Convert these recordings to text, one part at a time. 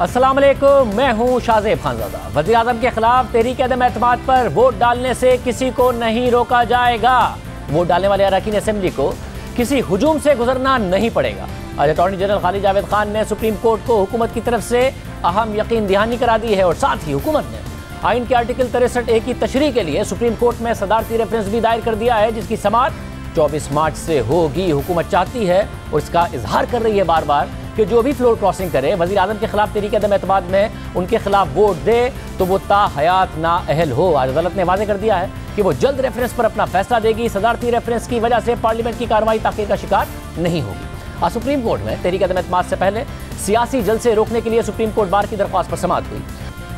अस्सलाम वालेकुम, मैं हूं शाहजेब खानज़ादा। वज़ीर आज़म के खिलाफ तहरीक-ए-एतमाद पर वोट डालने से किसी को नहीं रोका जाएगा। वोट डालने वाले अरकान असेंबली को किसी हुजूम से गुजरना नहीं पड़ेगा। आज अटॉर्नी जनरल खालिद जावेद खान ने सुप्रीम कोर्ट को हुकूमत की तरफ से अहम यकीन दहानी करा दी है और साथ ही हुकूमत ने आइन के आर्टिकल 63A की तशरीह के लिए सुप्रीम कोर्ट में सदारती रेफरेंस भी दायर कर दिया है, जिसकी समाअत 24 मार्च से होगी। हुकूमत चाहती है और इसका इजहार कर रही है बार बार कि जो भी फ्लोर क्रॉसिंग करे, वज़ीर आज़म के खिलाफ तहरीक-ए-एतमाद में उनके खिलाफ वोट दे तो वो ताहयात नाअहल हो। आज अदालत ने वाज़ेह कर दिया है कि वो जल्द रेफरेंस पर अपना फैसला देगी। सदारती रेफरेंस की वजह से पार्लियामेंट की कार्रवाई ताख़ीर का शिकार नहीं होगी। आज सुप्रीम कोर्ट में तहरीक-ए-एतमाद से पहले सियासी जलसे रोकने के लिए सुप्रीम कोर्ट बार की दरख्वास्त पर समाअत हुई।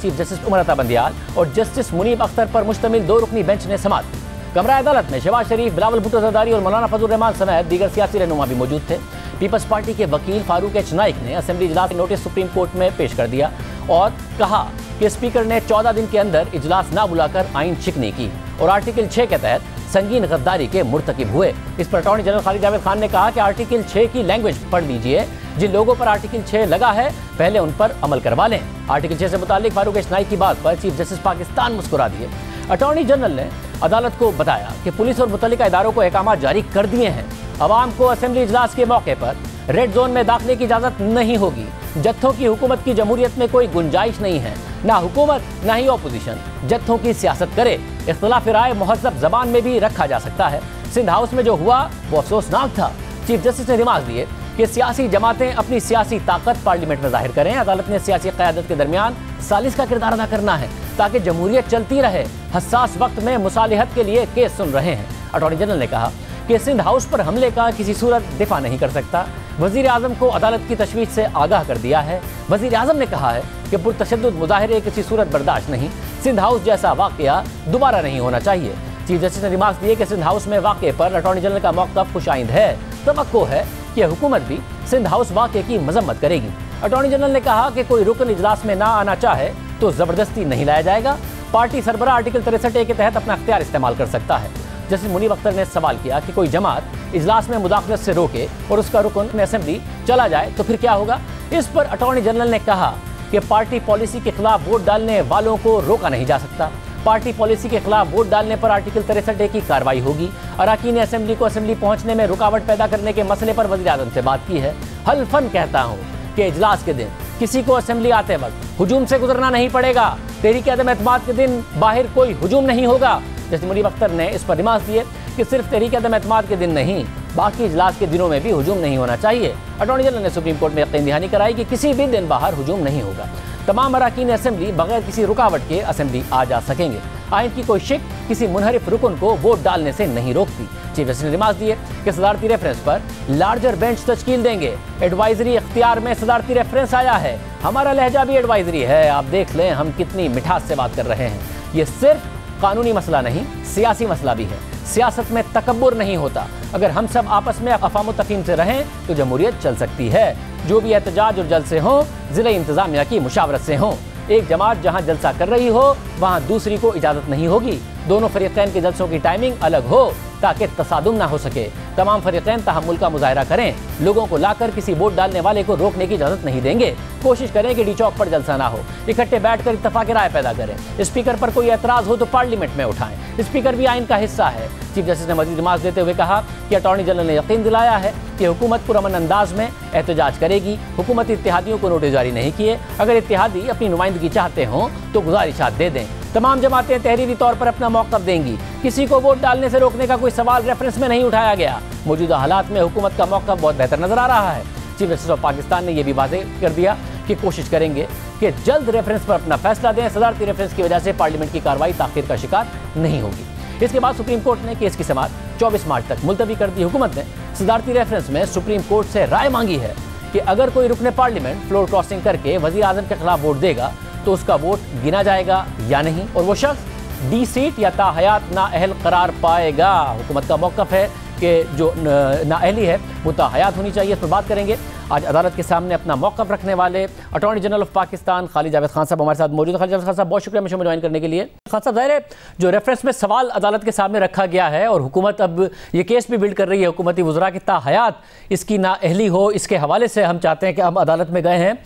चीफ जस्टिस उमर अता बंदियाल और जस्टिस मुनीब अख्तर पर मुश्तमिल 2 रुकनी बेंच ने समाअत की। कमरा अदालत में शहबाज शरीफ, बिलावल भुट्टो ज़रदारी और मौलाना फजल रहमान समेत दीगर सियासी रहनुमा भी मौजूद थे। पीपल्स पार्टी के वकील फारूक एच नाइक ने असेंबली इजलास नोटिस सुप्रीम कोर्ट में पेश कर दिया और कहा कि स्पीकर ने 14 दिन के अंदर इजलास ना बुलाकर आइन शिकनी की और आर्टिकल 6 के तहत संगीन गद्दारी के मुर्तकिब हुए। इस पर अटॉर्नी जनरल खालिद जावेद खान ने कहा कि आर्टिकल 6 की लैंग्वेज पढ़ लीजिए। जिन लोगों पर आर्टिकल 6 लगा है पहले उन पर अमल करवा लें। आर्टिकल 6 से मुताल्लिक फारूक एच नाइक की बात पर चीफ जस्टिस पाकिस्तान मुस्कुरा दिए। अटॉर्नी जनरल ने अदालत को बताया कि पुलिस और मुतल्लिका इदारों को अहकाम जारी कर दिए हैं। अवाम को असेंबली इजलास के मौके पर रेड जोन में दाखिले की इजाज़त नहीं होगी। जत्थों की हुकूमत की जमहूरियत में कोई गुंजाइश नहीं है। ना हुकूमत ना ही ऑपोजिशन जत्थों की सियासत करे। इख्तिलाफ राय मुहज़्ज़ब ज़बान में भी रखा जा सकता है। सिंध हाउस में जो हुआ वो अफसोसनाक था। चीफ जस्टिस ने रिमार्क दिए कि सियासी जमातें अपनी सियासी ताकत पार्लियामेंट में जाहिर करें। अदालत ने सियासी क़यादत के दरमियान सालिस का किरदार अदा करना है ताकि जमहूरियत चलती रहे। हसास वक्त में मुसालिहत के लिए केस सुन रहे हैं। अटॉर्नी जनरल ने कहा कि सिंध हाउस पर हमले का किसी सूरत दिफा नहीं कर सकता। वज़ीर आज़म को अदालत की तशवीश से आगाह कर दिया है। वज़ीर आज़म ने कहा है कि पुरतशद्दुद मुज़ाहिरे किसी सूरत बर्दाश्त नहीं। सिंध हाउस जैसा वाक़या दोबारा नहीं होना चाहिए। चीफ जस्टिस ने रिमार्क दिए कि सिंध हाउस में वाक़े पर अटॉर्नी जनरल का मौक़िफ़ खुशाइंद है। तवक्को है कि हुकूमत भी सिंध हाउस वाक़े की मजम्मत करेगी। अटॉर्नी जनरल ने कहा कि कोई रुकन इजलास में ना आना चाहे तो ज़बरदस्ती नहीं लाया जाएगा। पार्टी सरबरा आर्टिकल 63A के तहत अपना अख्तियार इस्तेमाल कर सकता है। जस्टिस मुनीब अख्तर ने सवाल किया कि कोई जमात इजलास में मुदाखलत से रोके और उसका रुकन असेंबली चला जाए तो फिर क्या होगा। इस पर अटॉर्नी जनरल ने कहा कि पार्टी पॉलिसी के खिलाफ वोट डालने वालों को रोका नहीं जा सकता। पार्टी पॉलिसी के खिलाफ वोट डालने पर आर्टिकल 63A की कार्रवाई होगी। अरकान असेंबली को असेंबली पहुंचने में रुकावट पैदा करने के मसले पर वज़ीर आज़म से बात की है। हल्फन कहता हूँ कि इजलास के दिन किसी को असेंबली आते वक्त हुजूम से गुजरना नहीं पड़ेगा। तहरीक-ए-एतमाद के दिन बाहर कोई हुजूम नहीं होगा। जस्टिस मुनीब अख्तर ने इस पर रिमार्क दिए कि सिर्फ तहरीक-ए-एतमाद के दिन नहीं, बाकी इजलास के दिनों में भी हुजूम नहीं होना चाहिए। अटॉर्नी जनरल ने सुप्रीम कोर्ट में यकीन दहानी कराई कि किसी भी दिन बाहर हुजूम नहीं होगा। तमाम अरकान असेंबली बगैर किसी रुकावट के असेंबली आ जा सकेंगे। आइन की कोई शिक किसी मुनहरिफ रुकन को वोट डालने से नहीं रोकती। चीफ जस्टिस ने रिमार्क दिए कि सदारती रेफरेंस पर लार्जर बेंच तश्कील देंगे। एडवाइजरी इख्तियार में सदारती रेफरेंस आया है। हमारा लहजा भी एडवाइजरी है। आप देख लें हम कितनी मिठास से बात कर रहे हैं। ये सिर्फ कानूनी मसला नहीं, सियासी मसला भी है। सियासत में तकब्बुर नहीं होता। अगर हम सब आपस में अफ़ाम तफ़हीम से रहें तो जमहूरियत चल सकती है। जो भी एहतजाज और जलसे हों ज़िला इंतज़ामिया की मुशावरत से हों। एक जमात जहां जलसा कर रही हो वहां दूसरी को इजाज़त नहीं होगी। दोनों फरीक़ैन के जलसों की टाइमिंग अलग हो ताकि तसादुम ना हो सके। तमाम फरीक़ैन तहम्मुल का मुज़ाहरा करें। लोगों को लाकर किसी वोट डालने वाले को रोकने की इजाज़त नहीं देंगे। कोशिश करें कि डी चौक पर जलसा ना हो। इकट्ठे बैठकर इत्तफ़ाक़ राय पैदा करें। स्पीकर पर कोई एतराज़ हो तो पार्लियामेंट में उठाएं। स्पीकर भी आइन का हिस्सा है। चीफ जस्टिस ने मज़ीद रिमार्क देते हुए कहा कि अटॉर्नी जनरल ने यकीन दिलाया है कि हुकूमत पुरअमन अंदाज में एहतजाज करेगी। हुकूमत इत्तेहादियों को नोटिस जारी नहीं किए। अगर इत्तेहादी अपनी नुमाइंदगी चाहते हों तो गुजारिशात दे दें। तमाम जमातें तहरीरी तौर पर अपना मौक़िफ़ देंगी। किसी को वोट डालने से रोकने का कोई सवाल रेफरेंस में नहीं उठाया गया। मौजूदा हालात में हुकूमत का मौक़िफ़ बहुत बेहतर नजर आ रहा है। चीफ जस्टिस ऑफ पाकिस्तान ने यह भी वाज़ेह कर दिया कि कोशिश करेंगे कि जल्द रेफरेंस पर अपना फैसला दें। सदारती रेफरेंस की वजह से पार्लियामेंट की कार्रवाई ताख़ीर का शिकार नहीं होगी। इसके बाद सुप्रीम कोर्ट ने केस की समाअत 24 मार्च तक मुलतवी कर दी। हुकूमत ने सदारती रेफरेंस में सुप्रीम कोर्ट से राय मांगी है कि अगर कोई रुकने पार्लियामेंट फ्लोर क्रॉसिंग करके वज़ीर आज़म के खिलाफ वोट देगा तो उसका वोट गिना जाएगा या नहीं, और वो शख्स डी सीट या ताहयात नाअहल करार पाएगा। हुकूमत का मौक़िफ़ है कि जो नाअहली है वो ताहयात होनी चाहिए। इस पर बात करेंगे। आज अदालत के सामने अपना मौक़िफ़ रखने वाले attorney general of Pakistan Khalid Javed Khan साहब हमारे साथ मौजूद हैं। खालिद जावेद खान साहब, बहुत शुक्रिया मुझे ज्वाइन करने के लिए। खान साहब, ज़ाहिर है जो रेफरेंस में सवाल अदालत के सामने रखा गया है और हुकूमत अब ये केस भी बिल्ड कर रही है हुकूमती वज़रा की ताहयात इसकी नाअहली हो, इसके हवाले से हम चाहते हैं कि हम अदालत में गए हैं।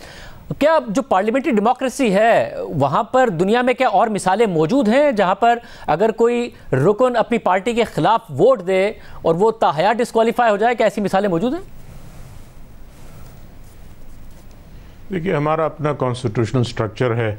क्या जो पार्लियामेंट्री डेमोक्रेसी है वहां पर दुनिया में क्या और मिसालें मौजूद हैं जहां पर अगर कोई रुकन अपनी पार्टी के खिलाफ वोट दे और वो ताहयात डिस्क्वालीफाई हो जाए? क्या ऐसी मिसालें मौजूद हैं? देखिए, हमारा अपना कॉन्स्टिट्यूशनल स्ट्रक्चर है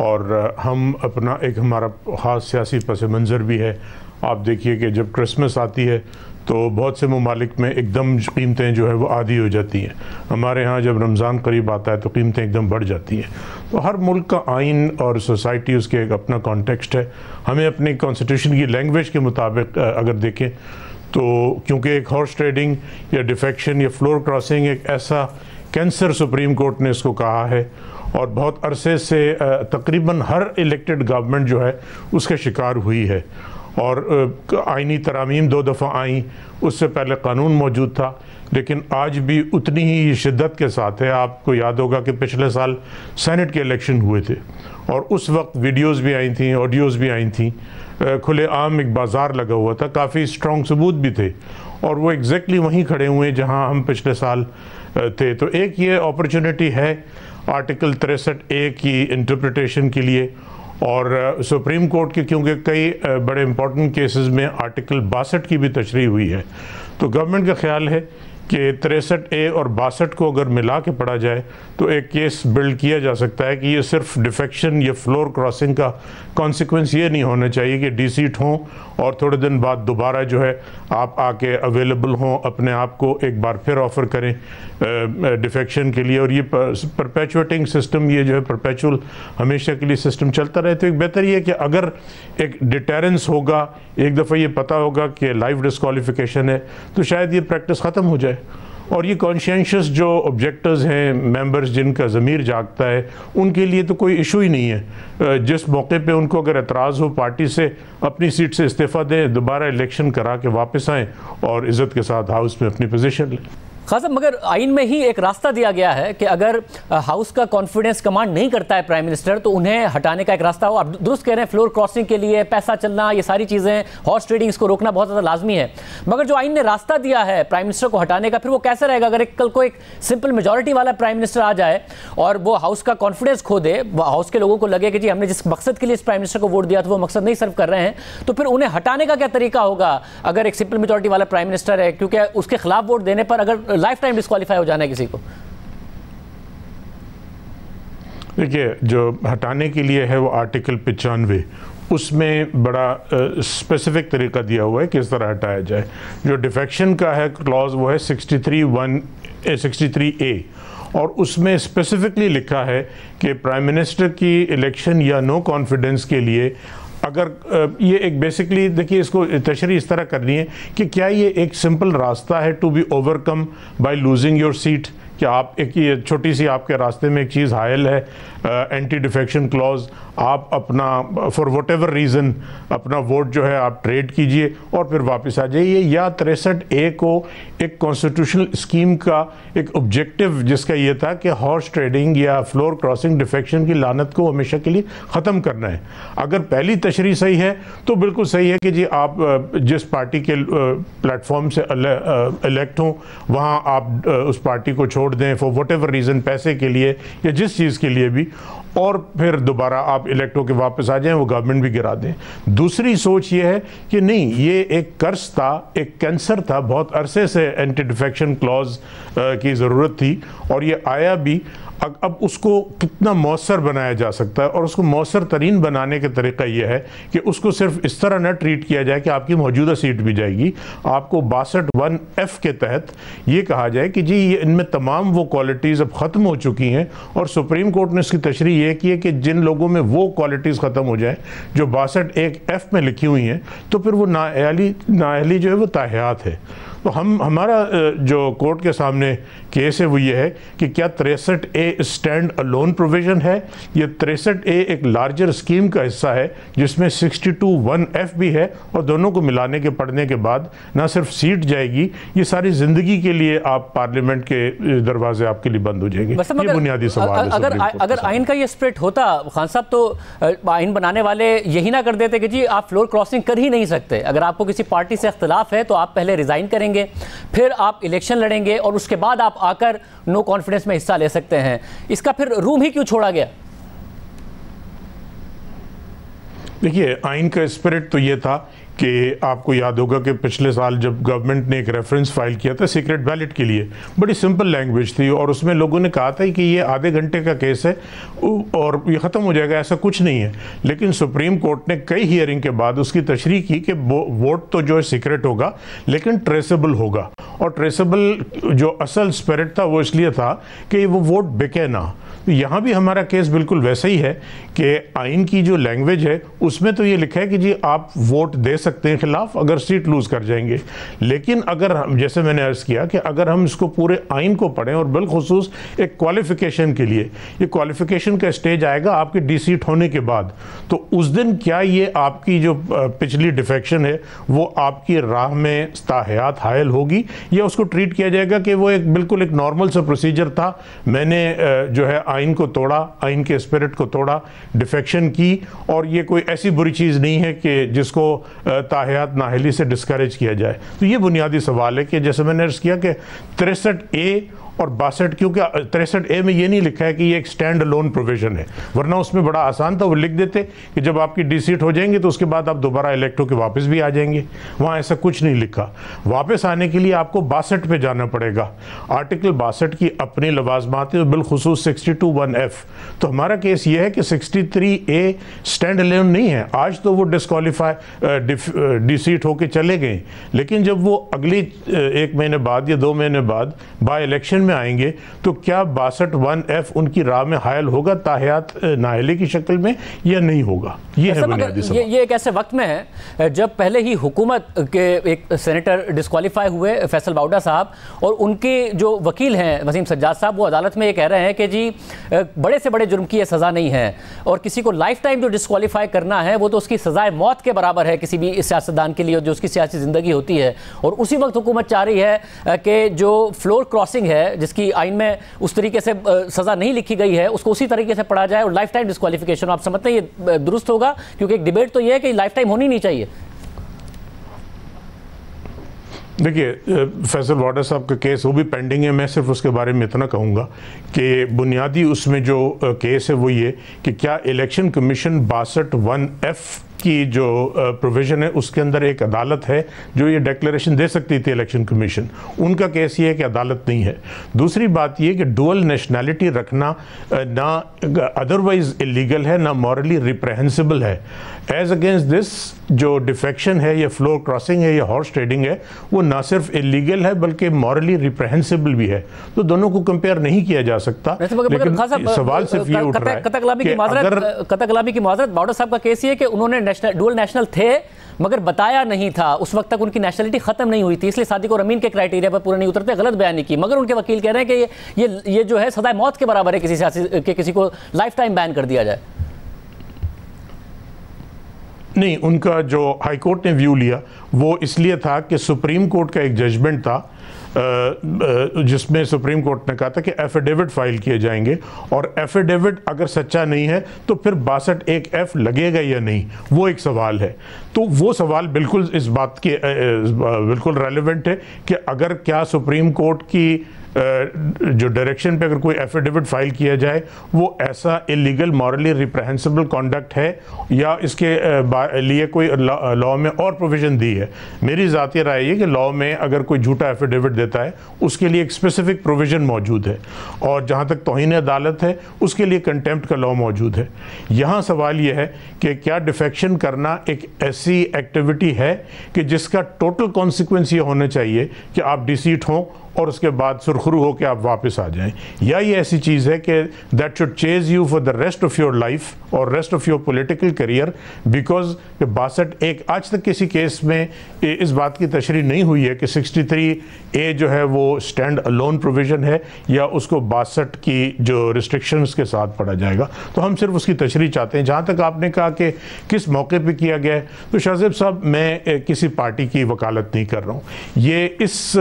और हम अपना एक हमारा ख़ास सियासी पस मंज़र भी है। आप देखिए कि जब क्रिसमस आती है तो बहुत से ममालिक में एकदम कीमतें जो है वो आधी हो जाती हैं। हमारे यहाँ जब रमज़ान करीब आता है तो कीमतें एकदम बढ़ जाती हैं। तो हर मुल्क का आइन और सोसाइटी उसके एक अपना कॉन्टेक्स्ट है। हमें अपने कॉन्स्टिट्यूशन की लैंग्वेज के मुताबिक अगर देखें तो, क्योंकि एक हॉर्स ट्रेडिंग या डिफेक्शन या फ्लोर क्रॉसिंग एक ऐसा कैंसर सुप्रीम कोर्ट ने इसको कहा है और बहुत अरसे से तकरीबन हर इलेक्टेड गवर्नमेंट जो है उसका शिकार हुई है। और आइनी तरामीम 2 दफ़ा आई, उससे पहले कानून मौजूद था, लेकिन आज भी उतनी ही शिद्दत के साथ है। आपको याद होगा कि पिछले साल सेनेट के इलेक्शन हुए थे और उस वक्त वीडियोस भी आई थी, ऑडियोज़ भी आई थी, खुले आम एक बाज़ार लगा हुआ था, काफ़ी स्ट्रॉन्ग सबूत भी थे और वो एग्जैक्टली वहीं खड़े हुए जहां हम पिछले साल थे। तो एक ये अपॉर्चुनिटी है आर्टिकल 63A की इंटरप्रिटेशन के लिए और सुप्रीम कोर्ट के, क्योंकि कई बड़े इंपॉर्टेंट केसेस में आर्टिकल 62 की भी तशरीह हुई है। तो गवर्नमेंट का ख्याल है कि 63A और 62 को अगर मिला के पढ़ा जाए तो एक केस बिल्ड किया जा सकता है कि ये सिर्फ डिफेक्शन या फ्लोर क्रॉसिंग का कॉन्सिक्वेंस ये नहीं होना चाहिए कि डिसीट हों और थोड़े दिन बाद दोबारा जो है आप आके अवेलेबल हों, अपने आप को एक बार फिर ऑफ़र करें डिफेक्शन के लिए और ये परपेचुएटिंग सिस्टम, ये जो है परपेचुअल हमेशा के लिए सिस्टम चलता रहे। तो एक बेहतर ये है कि अगर एक डिटेरेंस होगा, एक दफ़ा ये पता होगा कि लाइफ डिस्क्वालिफिकेशन है तो शायद ये प्रैक्टिस ख़त्म हो जाए और ये कॉन्शियस जो ऑब्जेक्टर्स हैं, मेंबर्स जिनका ज़मीर जागता है, उनके लिए तो कोई इशू ही नहीं है। जिस मौके पे उनको अगर एतराज़ हो पार्टी से, अपनी सीट से इस्तीफ़ा दें, दोबारा इलेक्शन करा के वापस आएँ और इज़्ज़त के साथ हाउस में अपनी पोजीशन लें। खान साहब, मगर आइन में ही एक रास्ता दिया गया है कि अगर हाउस का कॉन्फिडेंस कमांड नहीं करता है प्राइम मिनिस्टर तो उन्हें हटाने का एक रास्ता हो। आप दुरुस्त कह रहे हैं, फ्लोर क्रॉसिंग के लिए पैसा चलना, ये सारी चीज़ें, हॉर्स ट्रेडिंग, इसको रोकना बहुत ज़्यादा लाजमी है। मगर जो आइन ने रास्ता दिया है प्राइम मिनिस्टर को हटाने का, फिर वो कैसे रहेगा? अगर कल को एक सिंपल मेजॉरिटी वाला प्राइम मिनिस्टर आ जाए और वो हाउस का कॉन्फिडेंस खो दे, हाउस के लोगों को लगे कि जी हमने जिस मकसद के लिए इस प्राइम मिनिस्टर को वोट दिया था वो मकसद नहीं सर्व कर रहे हैं, तो फिर उन्हें हटाने का क्या तरीका होगा अगर एक सिंपल मेजॉरिटी वाला प्राइम मिनिस्टर है? क्योंकि उसके खिलाफ वोट देने पर अगर लाइफ टाइम डिस्क्वालीफाई हो जाना है किसी को। देखिए, जो हटाने के लिए है वो आर्टिकल 95, उसमें बड़ा स्पेसिफिक तरीका दिया हुआ है किस तरह हटाया जाए। जो डिफेक्शन का है क्लॉज वो है 63A और उसमें स्पेसिफिकली लिखा है कि प्राइम मिनिस्टर की इलेक्शन या नो कॉन्फिडेंस के लिए अगर ये एक बेसिकली, देखिए इसको तशरीह इस तरह करनी है कि क्या ये एक सिंपल रास्ता है to be overcome by losing your seat, कि आप एक ये छोटी सी आपके रास्ते में एक चीज़ हायल है, एंटी डिफेक्शन क्लॉज, आप अपना फॉर वट एवर रीज़न अपना वोट जो है आप ट्रेड कीजिए और फिर वापस आ जाइए, या 63A को एक कॉन्स्टिट्यूशनल स्कीम का एक ऑब्जेक्टिव जिसका ये था कि हॉर्स ट्रेडिंग या फ्लोर क्रॉसिंग डिफेक्शन की लानत को हमेशा के लिए ख़त्म करना है। अगर पहली तशरीह सही है तो बिल्कुल सही है कि जी आप जिस पार्टी के प्लेटफॉर्म से इलेक्ट हों वहाँ आप उस पार्टी को छोड़ दें फॉर वट एवर रीज़न, पैसे के लिए या जिस चीज़ के लिए भी, और फिर दोबारा आप इलेक्ट होकर वापस आ जाएं, वो गवर्नमेंट भी गिरा दें। दूसरी सोच ये है कि नहीं, ये एक कर्ज था, एक कैंसर था, बहुत अरसे से एंटी डिफेक्शन क्लॉज की ज़रूरत थी और ये आया भी। अब उसको कितना मौसर बनाया जा सकता है और उसको मौसर तरीन बनाने का तरीका यह है कि उसको सिर्फ इस तरह न ट्रीट किया जाए कि आपकी मौजूदा सीट भी जाएगी। आपको 62(1)(f) के तहत ये कहा जाए कि जी ये इनमें तमाम वो क्वालिटीज़ अब ख़त्म हो चुकी हैं और सुप्रीम कोर्ट ने इसकी तशरीह ये की है कि जिन लोगों में वो क्वालिटीज़ ख़त्म हो जाए जो 62(1)(f) में लिखी हुई हैं तो फिर वो नाअहली जो है वो ताहयात है। तो हमारा जो कोर्ट के सामने केस है वो ये है कि क्या 63A स्टैंड अलोन प्रोविज़न है, ये 63A एक लार्जर स्कीम का हिस्सा है जिसमें 62(1)(f) भी है और दोनों को मिलाने के पढ़ने के बाद ना सिर्फ सीट जाएगी, ये सारी ज़िंदगी के लिए आप पार्लियामेंट के दरवाजे आपके लिए बंद हो जाएंगे। ये बुनियादी सवाल है। अगर आइन का ये स्प्रिट होता खान साहब तो आइन बनाने वाले यही ना कर देते कि जी आप फ्लोर क्रॉसिंग कर ही नहीं सकते, अगर आपको किसी पार्टी से इख्तिलाफ है तो आप पहले रिज़ाइन करेंगे, करेंगे, फिर आप इलेक्शन लड़ेंगे और उसके बाद आप आकर नो कॉन्फिडेंस में हिस्सा ले सकते हैं। इसका फिर रूम ही क्यों छोड़ा गया? देखिए, आइन का स्पिरिट तो ये था कि आपको याद होगा कि पिछले साल जब गवर्नमेंट ने एक रेफरेंस फाइल किया था सीक्रेट बैलेट के लिए, बड़ी सिंपल लैंग्वेज थी और उसमें लोगों ने कहा था कि ये आधे घंटे का केस है और ये ख़त्म हो जाएगा, ऐसा कुछ नहीं है। लेकिन सुप्रीम कोर्ट ने कई हियरिंग के बाद उसकी तशरीह की कि वोट तो जो है सीक्रेट होगा लेकिन ट्रेसेबल होगा, और ट्रेसेबल जो असल स्पिरिट था वो इसलिए था कि वो वोट बिके ना। यहाँ भी हमारा केस बिल्कुल वैसा ही है कि आइन की जो लैंग्वेज है उसमें तो ये लिखा है कि जी आप वोट दे सकते हैं खिलाफ अगर सीट लूज कर जाएंगे, लेकिन अगर हम, जैसे मैंने अर्ज किया कि अगर हम इसको पूरे आइन को पढ़ें और बिलखुसूस एक क्वालिफिकेशन के लिए, ये क्वालिफिकेशन का स्टेज आएगा आपके डी सीट होने के बाद, तो उस दिन क्या ये आपकी जो पिछली डिफेक्शन है वो आपकी राह में ताहयात हायल होगी या उसको ट्रीट किया जाएगा कि वो एक बिल्कुल एक नॉर्मल सा प्रोसीजर था, मैंने जो है आइन को तोड़ा, आइन के स्पिरिट को तोड़ा, डिफेक्शन की, और ये कोई ऐसी बुरी चीज़ नहीं है कि जिसको ताहयात नाहली से डिस्करेज किया जाए। तो ये बुनियादी सवाल है कि जैसे मैंने अर्ज़ किया कि 63A और 62, क्योंकि 63A में ये नहीं लिखा है कि ये एक स्टैंड अलोन प्रोविजन है, वरना उसमें बड़ा आसान था, वो लिख देते कि जब आपकी डी सीट हो जाएंगे तो उसके बाद आप दोबारा इलेक्ट होकर वापस भी आ जाएंगे। वहाँ ऐसा कुछ नहीं लिखा। वापस आने के लिए आपको 62 पे जाना पड़ेगा। आर्टिकल 62 की अपनी लवाजमात है, बिलखुसूस 62(1)(f। तो हमारा केस ये है कि 63A स्टैंड अलोन नहीं है। आज तो वो डिस्क्वालीफाई डी सीट होकर चले गए, लेकिन जब वो अगली 1 महीने बाद या 2 महीने बाद बाय इलेक्शन में आएंगे तो क्या 62(1)(f उनकी राह में हायल होगा ताहयात नाहली की शक्ल में या नहीं होगा? ये है बुनियादी सवाल। ये एक ऐसे वक्त में है जब पहले ही हुकूमत के एक सेनेटर डिस्क्वालीफाई हुए, फैसल बाउडा साहब, और उनके जो वकील हैं वसीम सज्जाद साहब, वो अदालत में ये कह रहे हैं कि जी बड़े से बड़े जुर्म की ये सज़ा नहीं है, और किसी को लाइफ टाइम जो डिस्क्वालीफाई करना है वो तो उसकी सज़ाए मौत के बराबर है किसी भी सियासतदान के लिए जो उसकी सियासी ज़िंदगी होती है। और उसी वक्त हुकूमत चाह रही है कि जो फ्लोर क्रॉसिंग है, जिसकी आइन में उस तरीके से सज़ा नहीं लिखी गई है, उसको उसी तरीके से पढ़ा जाए और लाइफ टाइम डिस्क्वालिफिकेशन। आप समझते हैं ये दुरुस्त होगा? क्योंकि एक डिबेट तो ये है कि लाइफ टाइम होनी नहीं चाहिए। देखिए, फैसल बाउडा साहब का केस वो भी पेंडिंग है। मैं सिर्फ उसके बारे में इतना कहूँगा कि बुनियादी उसमें जो केस है वो ये कि क्या इलेक्शन कमीशन 62(1)(f की जो प्रोविज़न है उसके अंदर एक अदालत है जो ये डिक्लेरेशन दे सकती थी इलेक्शन कमीशन। उनका केस ये है कि अदालत नहीं है। दूसरी बात ये कि डुअल नेशनैलिटी रखना ना अदरवाइज इलीगल है ना मॉरली रिप्रेहेंसिबल है। एज अगेंस्ट दिस जो डिफेक्शन है या फ्लोर क्रॉसिंग है या हॉर्स ट्रेडिंग है वो ना सिर्फ इलीगल है बल्कि मॉरली रिप्रेहेंसिबल भी है। तो दोनों को कंपेयर नहीं किया जा सकता। लेकिन सवाल सिर्फ ये उठ रहा है कतगलामी की माजरत बाउडा साहब का केस ये है कि उन्होंने डुअल नेशनल थे मगर बताया नहीं था, उस वक्त तक उनकी नेशनलिटी खत्म नहीं हुई थी, इसलिए सादिक और अमीन के क्राइटेरिया पर पूरे नहीं उतरते, गलत बयानी की। मगर उनके वकील कह रहे हैं कि ये जो है सजाए मौत के बराबर है किसी सियासी के किसी को लाइफ टाइम बैन कर दिया जाए। नहीं, उनका जो हाई कोर्ट ने व्यू लिया वो इसलिए था कि सुप्रीम कोर्ट का एक जजमेंट था जिसमें सुप्रीम कोर्ट ने कहा था कि एफिडेविट फाइल किए जाएंगे, और एफिडेविट अगर सच्चा नहीं है तो फिर 62(1)(f लगेगा या नहीं, वो एक सवाल है। तो वो सवाल बिल्कुल इस बात के बिल्कुल रेलेवेंट है कि अगर क्या सुप्रीम कोर्ट की जो डायरेक्शन पे अगर कोई एफिडेविट फाइल किया जाए वो ऐसा इलीगल मॉरली रिप्रेहेंसिबल कॉन्डक्ट है या इसके लिए कोई लॉ में और प्रोविजन दी है। मेरी ज़ाती राय है कि लॉ में अगर कोई झूठा एफिडेविट देता है उसके लिए एक स्पेसिफिक प्रोविजन मौजूद है, और जहाँ तक तौहीन अदालत है उसके लिए कंटेम्प्ट का लॉ मौजूद है। यहाँ सवाल ये है कि क्या डिफेक्शन करना एक ऐसी एक्टिविटी है कि जिसका टोटल कॉन्सिक्वेंस ये होना चाहिए कि आप डिसीट हों और उसके बाद सुरखरू हो के आप वापस आ जाएं, या ये ऐसी चीज़ है कि that should chase you for the rest of your life और rest of your political career. Because 62(1) आज तक किसी केस में इस बात की तशरीह नहीं हुई है कि 63A जो है वो स्टैंड अलोन प्रोविज़न है या उसको 62 की जो रिस्ट्रिक्शंस के साथ पढ़ा जाएगा। तो हम सिर्फ उसकी तशरीह चाहते हैं। जहाँ तक आपने कहा कि किस मौके पर किया गया है, तो शाहजेब साहब मैं किसी पार्टी की वकालत नहीं कर रहा हूँ। ये इस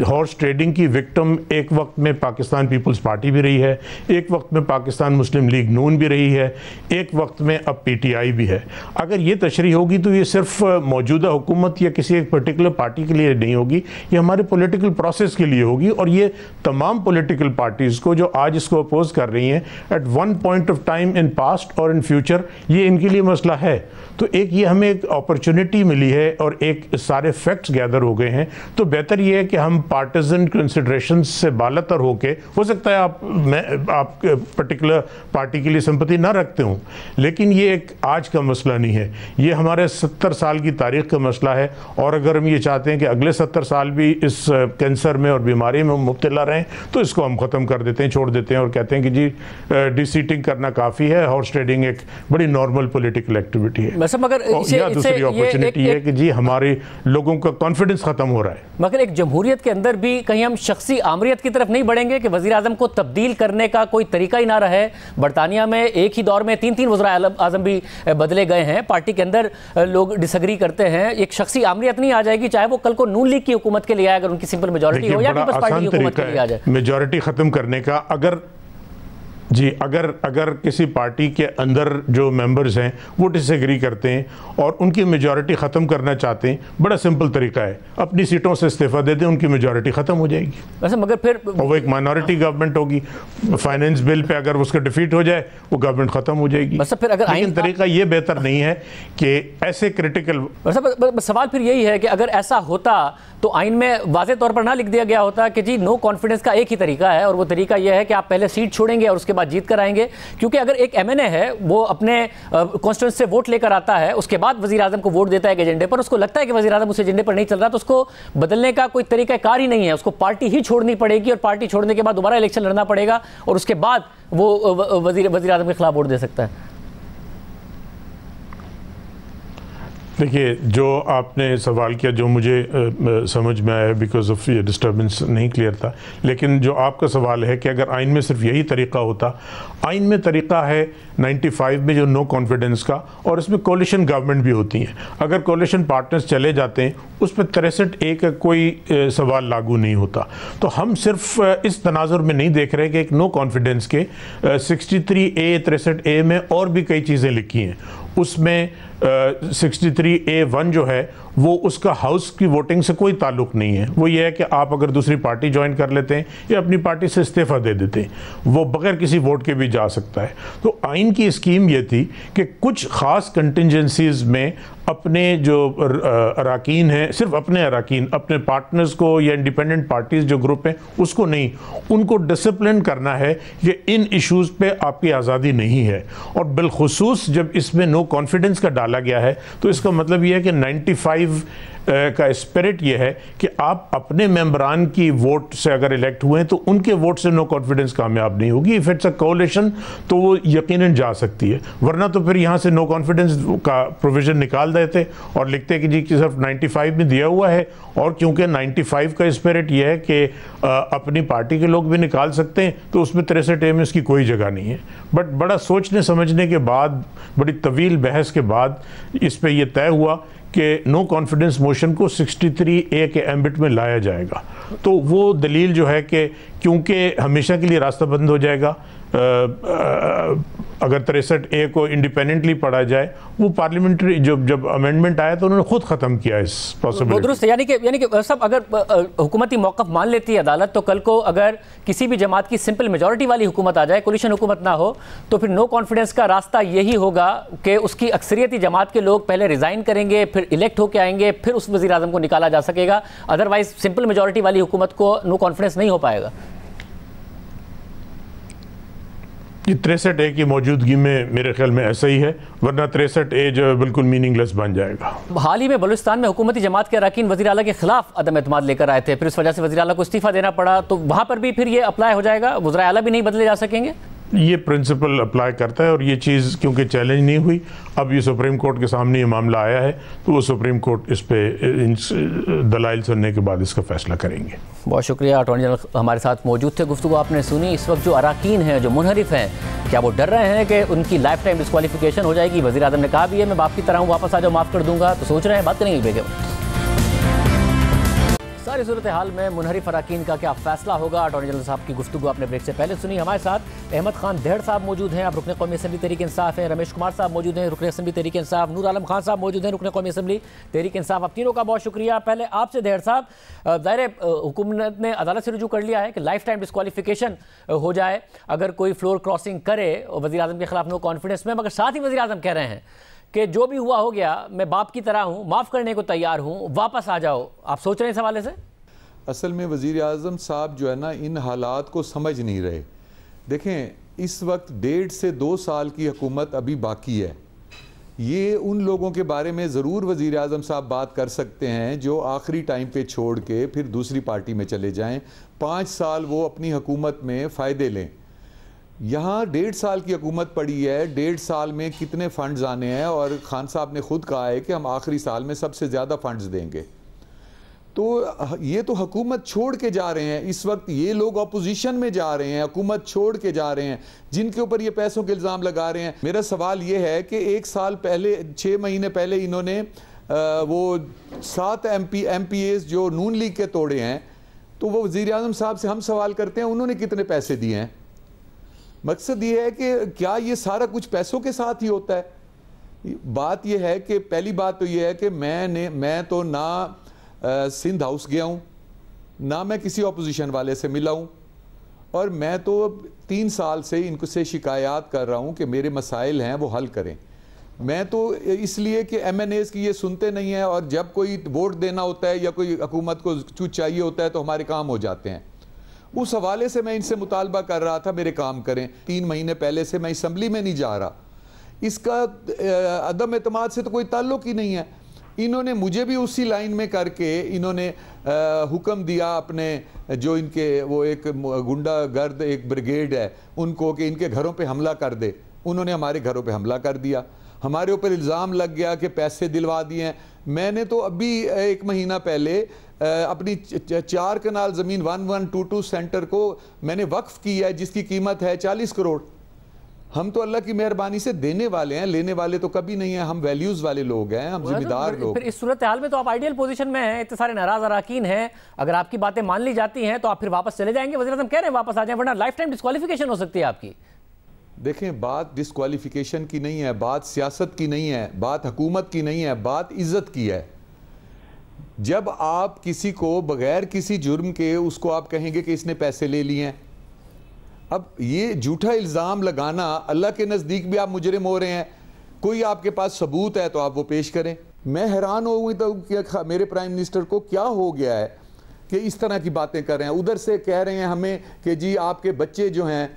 हॉर्स ट्रेडिंग बिल्डिंग की विक्टिम एक वक्त में पाकिस्तान पीपल्स पार्टी भी रही है, एक वक्त में पाकिस्तान मुस्लिम लीग नून भी रही है, एक वक्त में अब PTI भी है। अगर ये तशरीह होगी तो ये सिर्फ मौजूदा हुकूमत या किसी एक पर्टिकुलर पार्टी के लिए नहीं होगी, ये हमारे पॉलिटिकल प्रोसेस के लिए होगी। और ये तमाम पॉलिटिकल पार्टीज़ को जो आज इसको अपोज कर रही हैं, at one point of time in past और इन फ्यूचर ये इनके लिए मसला है। तो एक ये हमें एक अपॉर्चुनिटी मिली है और एक सारे फैक्ट्स गैदर हो गए हैं, तो बेहतर ये है कि हम पार्टिजन कंसिडरेशन से बालातर होके, हो सकता है आप पर्टिकुलर पार्टी के लिए सिंपैथी ना रखते हों, लेकिन ये एक आज का मसला नहीं है, ये हमारे 70 साल की तारीख का मसला है। और अगर हम ये चाहते हैं कि अगले 70 साल भी इस कैंसर में और बीमारी में मुब्तला रहें, तो इसको हम ख़त्म कर देते हैं, छोड़ देते हैं और कहते हैं कि जी डिसीटिंग करना काफ़ी है, हॉर्स ट्रेडिंग एक बड़ी नॉर्मल पॉलिटिकल एक्टिविटी है। मगर दूसरी अपॉर्चुनिटी है कि जी हमारे लोगों का कॉन्फिडेंस खत्म हो रहा है। मगर एक जमहूरियत के अंदर भी कहीं हम शख्सी आमरियत की तरफ नहीं बढ़ेंगे कि वज़ीर आज़म को तब्दील करने का कोई तरीका ही ना रहे? बरतानिया में एक ही दौर में 3-3 वज़ीर आज़म भी बदले गए हैं, पार्टी के अंदर लोग डिसएग्री करते हैं, एक शख्सी आमरियत नहीं आ जाएगी चाहे वो कल को नून लीग की हुकूमत के लिए आए, अगर उनकी सिंपल मेजॉरिटी हो या पीपल्स पार्टी की हुकूमत के लिए आ जाए? मेजॉरिटी खत्म करने का अगर किसी पार्टी के अंदर जो मेंबर्स हैं वो डिसएग्री करते हैं और उनकी मेजॉरिटी ख़त्म करना चाहते हैं, बड़ा सिंपल तरीका है, अपनी सीटों से इस्तीफा दे दें, उनकी मेजॉरिटी ख़त्म हो जाएगी। वैसे मगर फिर वो एक माइनॉरिटी गवर्नमेंट होगी, फाइनेंस बिल पे अगर उसका डिफीट हो जाए वो गवर्नमेंट ख़त्म हो जाएगी। फिर अगर लेकिन तरीका ये बेहतर नहीं है कि ऐसे क्रिटिकल, सवाल फिर यही है कि अगर ऐसा होता तो आइन में वाज़े तौर पर ना लिख दिया गया होता कि जी नो कॉन्फिडेंस का एक ही तरीका है और वो तरीका यह है कि आप पहले सीट छोड़ेंगे और उसके बाद जीत कर आएंगे। क्योंकि अगर एक MNA है वो अपने कॉन्स्टिट्यूंसी से वोट लेकर आता है, उसके बाद वज़ीर आज़म को वोट देता है एक एजेंडे पर, उसको लगता है कि वज़ीर आज़म उस एजेंडे पर नहीं चल रहा, तो उसको बदलने का कोई तरीका कार ही नहीं है, उसको पार्टी ही छोड़नी पड़ेगी और पार्टी छोड़ने के बाद दोबारा इलेक्शन लड़ना पड़ेगा और उसके बाद वो वज़ीर आज़म के खिलाफ वोट दे सकता है। देखिए, जो आपने सवाल किया जो मुझे समझ में आया, बिकॉज ऑफ ये डिस्टर्बेंस नहीं क्लियर था, लेकिन जो आपका सवाल है कि अगर आइन में सिर्फ यही तरीका होता, आइन में तरीका है 95 में जो नो कॉन्फिडेंस का, और इसमें कोलिशन गवर्नमेंट भी होती हैं। अगर कोलिशन पार्टनर्स चले जाते हैं उस पर 63A का कोई सवाल लागू नहीं होता। तो हम सिर्फ इस तनाजुर में नहीं देख रहे कि एक नो कॉन्फिडेंस के 63A 63A में और भी कई चीज़ें लिखी हैं। उसमें 63A1 जो है वो उसका हाउस की वोटिंग से कोई ताल्लुक नहीं है। वो ये है कि आप अगर दूसरी पार्टी ज्वाइन कर लेते हैं या अपनी पार्टी से इस्तीफा दे देते हैं, वो बगैर किसी वोट के भी जा सकता है। तो आइन की स्कीम ये थी कि कुछ ख़ास कंटिजेंसीज में अपने जो अराकीन हैं, सिर्फ अपने अराकीन, अपने पार्टनर्स को या इंडिपेंडेंट पार्टीज जो ग्रुप हैं उसको नहीं, उनको डिसिप्लिन करना है कि इन इश्यूज़ पे आपकी आज़ादी नहीं है। और बिलखुसूस जब इसमें नो कॉन्फिडेंस का डाला गया है तो इसका मतलब यह है कि 95 का स्पिरिट ये है कि आप अपने मेंबरान की वोट से अगर इलेक्ट हुए हैं तो उनके वोट से नो कॉन्फिडेंस कामयाब नहीं होगी। इफ इट्स अ कोलिशन तो वो यकीनन जा सकती है, वरना तो फिर यहाँ से नो कॉन्फिडेंस का प्रोविजन निकाल देते और लिखते कि जी सिर्फ 95 में दिया हुआ है। और क्योंकि 95 का स्पिरिट ये है कि अपनी पार्टी के लोग भी निकाल सकते हैं, तो उसमें 63A में उसकी कोई जगह नहीं है। बट बड़ा सोचने समझने के बाद, बड़ी तवील बहस के बाद इस पर यह तय हुआ कि नो कॉन्फिडेंस मोशन को 63A के एम्बिट में लाया जाएगा। तो वो दलील जो है कि क्योंकि हमेशा के लिए रास्ता बंद हो जाएगा, अगर 63A को इंडिपेंडेंटली पढ़ा जाए, वो पार्लियामेंट्री जब अमेंडमेंट आया तो उन्होंने खुद ख़त्म किया इस पॉसिबिलिटी। दुरुस्त, यानी कि सब अगर हुकूमती मौक़िफ़ मान लेती है अदालत, तो कल को अगर किसी भी जमात की सिंपल मेजॉरिटी वाली हुकूमत आ जाए, कोलिशन हुकूमत ना हो, तो फिर नो कॉन्फिडेंस का रास्ता यही होगा कि उसकी अक्सरियती जमात के लोग पहले रिज़ाइन करेंगे, फिर इलेक्ट होकर आएंगे, फिर उस वज़ीर आज़म को निकाला जा सकेगा। अदरवाइज सिंपल मेजॉरिटी वाली हुकूमत को नो कॉन्फिडेंस नहीं हो पाएगा। ये 63A की मौजूदगी में मेरे ख्याल में ऐसा ही है, वरना 63A जो बिल्कुल मीनिंगलेस बन जाएगा। हाल ही में बलूचिस्तान में हुकूमती जमात के अरकान वज़ीर आला के खिलाफ अदम एतमाद लेकर आए थे, फिर इस वजह से वज़ीर आला को इस्तीफा देना पड़ा, तो वहाँ पर भी फिर ये अप्लाई हो जाएगा, वज़ीर आला भी नहीं बदले जा सकेंगे? ये प्रिंसिपल अप्लाई करता है और ये चीज़ क्योंकि चैलेंज नहीं हुई, अब ये सुप्रीम कोर्ट के सामने ये मामला आया है, तो वो सुप्रीम कोर्ट इस पे दलाइल सुनने के बाद इसका फैसला करेंगे। बहुत शुक्रिया, अटॉर्नी जनरल हमारे साथ मौजूद थे, गुफ्तगू आपने सुनी। इस वक्त जो अराकीन हैं, जो मुनहरिफ हैं, क्या वो डर रहे हैं कि उनकी लाइफ टाइम डिस्क्वालिफिकेशन हो जाएगी? वज़ीर आज़म ने कहा भी है मैं बाप की तरह हूँ, वापस आ जाओ, माफ़ कर दूंगा। तो सोच रहे हैं, बात करेंगे बेगम। सारी सूरत हाल में मुनहरिफ अराकीन का क्या फैसला होगा, अटॉर्नी जनरल साहब की गुफ्तगू आपने ब्रेक से पहले सुनी। हमारे साथ अहमद खान देहड़ साहब मौजूद हैं, आप रुकन कौमी असम्बली तहरीक इंसाफ हैं, रमेश कुमार साहब मौजूद हैं, रुकन असम्बली तहरीक इंसाफ, नूर आलम खान साहब मौजूद हैं, रुकन कौमी असम्बली तहरीक इंसाफ। आप तीनों का बहुत शुक्रिया। पहले आपसे देहड़ साहब, ज़ाहिर हुकूमत ने अदालत से रुजू कर लिया है कि लाइफ टाइम डिस्क्वालिफिकेशन हो जाए अगर कोई फ्लोर क्रॉसिंग करे वज़ीर आज़म के खिलाफ नो कॉन्फिडेंस में, मगर साथ ही वज़ीर आज़म कह रहे हैं कि जो भी हुआ हो गया, मैं बाप की तरह हूँ, माफ़ करने को तैयार हूँ, वापस आ जाओ। आप सोच रहे हैं इस हवाले से? असल में वज़ीर आज़म साहब जो है ना, इन हालात को समझ नहीं रहे। देखें, इस वक्त 1.5 से 2 साल की हुकूमत अभी बाकी है। ये उन लोगों के बारे में ज़रूर वज़ीर आज़म साहब बात कर सकते हैं जो आखिरी टाइम पे छोड़ के फिर दूसरी पार्टी में चले जाएं। 5 साल वो अपनी हुकूमत में फ़ायदे लें। यहाँ 1.5 साल की हुकूमत पड़ी है, 1.5 साल में कितने फ़ंड्स आने हैं, और खान साहब ने खुद कहा है कि हम आखिरी साल में सबसे ज़्यादा फ़ंड्स देंगे। तो ये तो हुकूमत छोड़ के जा रहे हैं, इस वक्त ये लोग अपोजिशन में जा रहे हैं, हुकूमत छोड़ के जा रहे हैं, जिनके ऊपर ये पैसों के इल्ज़ाम लगा रहे हैं। मेरा सवाल ये है कि 1 साल पहले, 6 महीने पहले इन्होंने वो 7 MPAs जो नून लीग के तोड़े हैं, तो वो वज़ीर आज़म साहब से हम सवाल करते हैं उन्होंने कितने पैसे दिए हैं। मकसद ये है कि क्या ये सारा कुछ पैसों के साथ ही होता है? बात ये है कि पहली बात तो ये है कि मैं तो ना सिंध हाउस गया हूँ, ना मैं किसी अपोजिशन वाले से मिला हूँ, और मैं तो 3 साल से इनको से शिकायत कर रहा हूँ कि मेरे मसाइल हैं वो हल करें। मैं तो इसलिए कि MNAs की ये सुनते नहीं हैं, और जब कोई वोट देना होता है या कोई हुकूमत को कुछ चाहिए होता है तो हमारे काम हो जाते हैं। उस हवाले से मैं इनसे मुतालबा कर रहा था मेरे काम करें। 3 महीने पहले से मैं असम्बली में नहीं जा रहा। इसका अदम एतमाद से तो कोई ताल्लुक ही नहीं है। इन्होंने मुझे भी उसी लाइन में करके इन्होंने हुक्म दिया अपने जो इनके वो एक गुंडा गर्द एक ब्रिगेड है उनको कि इनके घरों पे हमला कर दे। उन्होंने हमारे घरों पे हमला कर दिया, हमारे ऊपर इल्ज़ाम लग गया कि पैसे दिलवा दिए हैं। मैंने तो अभी 1 महीना पहले अपनी 4 कनाल ज़मीन 1122 सेंटर को मैंने वक्फ की है, जिसकी कीमत है 40 करोड़। हम तो अल्लाह की मेहरबानी से देने वाले हैं, लेने वाले तो कभी नहीं है। हम वैल्यूज़ वाले लोग हैं, हम जिम्मेदार लोग। फिर इस सूरत हाल में तो आप आइडियल पोजीशन में हैं, इतने सारे नाराज अराकीन हैं, अगर आपकी बातें मान ली जाती हैं तो आप फिर वापस चले जाएंगे? वज़ीर आज़म कह रहे हैं वापस आ जाएं, वरना लाइफ टाइम डिस्क्वालिफिकेशन हो सकती है आपकी। देखें, बात डिस्क्वालिफिकेशन की नहीं है, बात सियासत की नहीं है, बात हुकूमत की नहीं है, बात इज़्ज़त की है। जब आप किसी को बगैर किसी जुर्म के उसको आप कहेंगे कि इसने पैसे ले लिए हैं, अब ये झूठा इल्ज़ाम लगाना, अल्लाह के नज़दीक भी आप मुजरिम हो रहे हैं। कोई आपके पास सबूत है तो आप वो पेश करें। मैं हैरान हो गई तो कि मेरे प्राइम मिनिस्टर को क्या हो गया है कि इस तरह की बातें कर रहे हैं। उधर से कह रहे हैं हमें कि जी आपके बच्चे जो हैं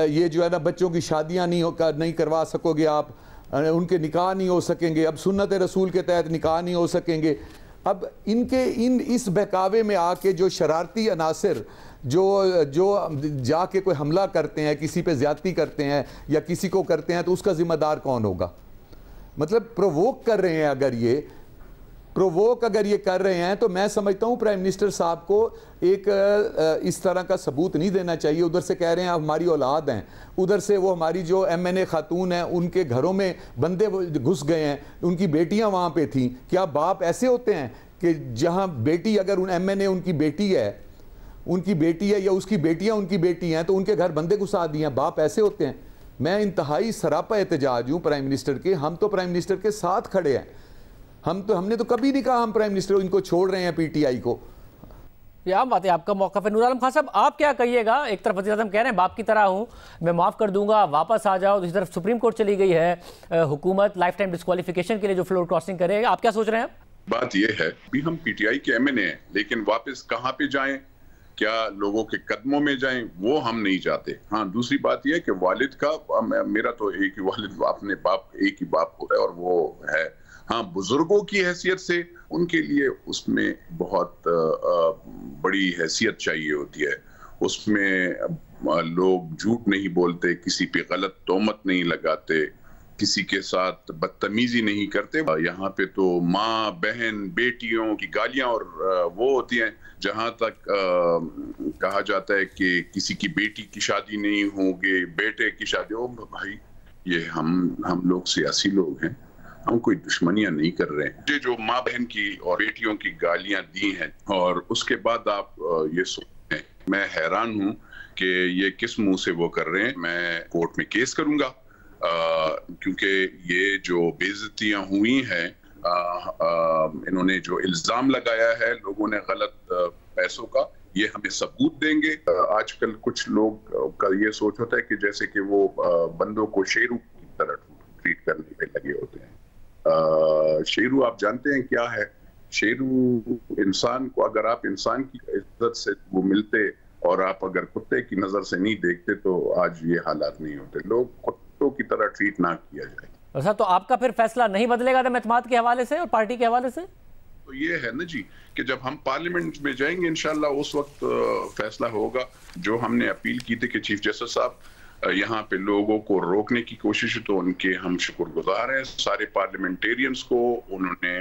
ये जो है ना, बच्चों की शादियां नहीं करवा सकोगे आप, उनके निकाह नहीं हो सकेंगे, अब सुन्नत रसूल के तहत निकाह नहीं हो सकेंगे। अब इस बहकावे में आके जो शरारती अनासर जो जाके कोई हमला करते हैं, किसी पे ज़्यादती करते हैं या किसी को करते हैं, तो उसका ज़िम्मेदार कौन होगा? मतलब प्रोवोक कर रहे हैं। अगर ये कर रहे हैं तो मैं समझता हूँ प्राइम मिनिस्टर साहब को एक इस तरह का सबूत नहीं देना चाहिए। उधर से कह रहे हैं हमारी औलाद हैं, उधर से वो हमारी जो MNA खातून हैं उनके घरों में बंदे घुस गए हैं, उनकी बेटियां वहाँ पे थीं। क्या बाप ऐसे होते हैं कि जहाँ बेटी, अगर MNA उनकी बेटी है या उसकी बेटियाँ उनकी बेटी हैं तो उनके घर बंदे घुसा दिए हैं? बाप ऐसे होते हैं? मैं इंतहाई सरापा एहतजाज हूँ प्राइम मिनिस्टर के। हम तो प्राइम मिनिस्टर के साथ खड़े हैं। हमने तो कभी नहीं कहा हम प्राइम मिनिस्टर इनको छोड़ रहे हैं PTI को। ये आम बात है, आपका मौक़िफ़ है। नूर आलम खान साहब, आप क्या कहिएगा? एक तरफ वज़ीर आज़म कह रहे हैं बाप की तरह हूँ, मैं माफ़ कर दूंगा, वापस आ जाओ। दूसरी तरफ सुप्रीम कोर्ट चली गई है, हुकूमत लाइफ टाइम डिस्क्वालिफिकेशन के लिए जो फ्लोर क्रॉसिंग करेगा। आप क्या सोच रहे हैं? बात यह है भी हम PTI के MNA हैं, लेकिन वापस कहाँ पे जाएं, क्या लोगों के कदमों में जाएं, वो हम नहीं चाहते। हाँ, दूसरी बात यह है कि वालिद का, मेरा तो एक ही वालिद, अपने बाप एक ही बाप होता है और वो है। हाँ, बुजुर्गों की हैसियत से उनके लिए उसमें बहुत बड़ी हैसियत चाहिए होती है। उसमें लोग झूठ नहीं बोलते, किसी पे गलत तोहमत नहीं लगाते, किसी के साथ बदतमीजी नहीं करते। यहाँ पे तो माँ बहन बेटियों की गालियां और वो होती हैं। जहाँ तक कहा जाता है कि किसी की बेटी की शादी नहीं होगी, बेटे की शादी हो, भाई ये हम लोग सियासी लोग हैं, हम कोई दुश्मनियां नहीं कर रहे हैं। ये जो माँ बहन की और बेटियों की गालियां दी हैं और उसके बाद आप ये सोचते हैं, मैं हैरान हूं कि ये किस मुंह से वो कर रहे हैं। मैं कोर्ट में केस करूंगा क्योंकि ये जो बेइज्जतियां हुई हैं, इन्होंने जो इल्जाम लगाया है लोगों ने गलत पैसों का, ये हमें सबूत देंगे। आजकल कुछ लोग का ये सोच होता है कि जैसे कि वो बंदों को शेरू की तरह ट्रीट करने पे लगे होते हैं। शेरू आप जानते हैं क्या है? शेरू इंसान को, अगर आप इंसान की इज्जत से वो मिलते और आप अगर कुत्ते की नजर से नहीं देखते तो आज ये हालात नहीं होते। लोग कुत्तों की तरह ट्रीट ना किया जाए। सर, तो आपका फिर फैसला नहीं बदलेगा एतमाद के हवाले से और पार्टी के हवाले से? तो ये है ना जी कि जब हम पार्लियामेंट में जाएंगे इंशाल्लाह उस वक्त फैसला होगा। जो हमने अपील की थी कि चीफ जस्टिस साहब यहाँ पे लोगों को रोकने की कोशिश, तो उनके हम शुक्रगुजार हैं सारे पार्लियामेंटेरियंस को। उन्होंने